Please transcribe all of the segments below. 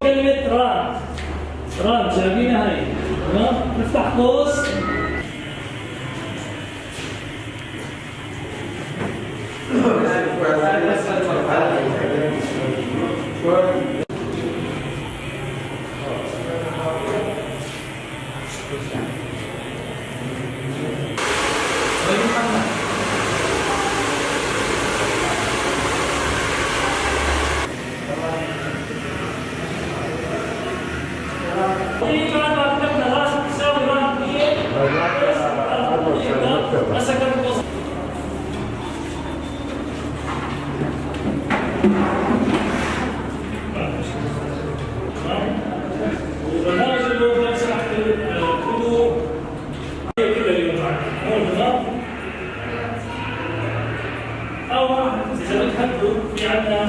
كلمة ران. ران شايفينها هاي. تمام؟ نفتح قوس. أو إذا بتحبوا في عندنا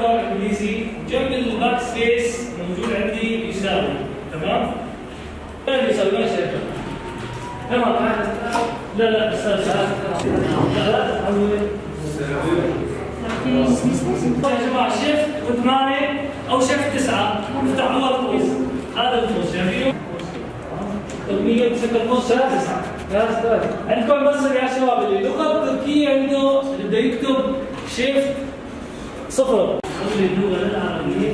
انجليزي جنب الباك سبيس موجود عندي يساوي. تمام؟ وين يساوي؟ وين شايفه؟ تمام. لا استاذ يا جماعه شيفت و8 او شيفت 9 افتحوا القوس. هذا القوس شايفينه؟ تقنيه بشكل قوس 9. يا استاذ عندكم بس يا شباب اللي لغه تركيه عنده اللي بده يكتب شيفت 0. خلي اللغه العربيه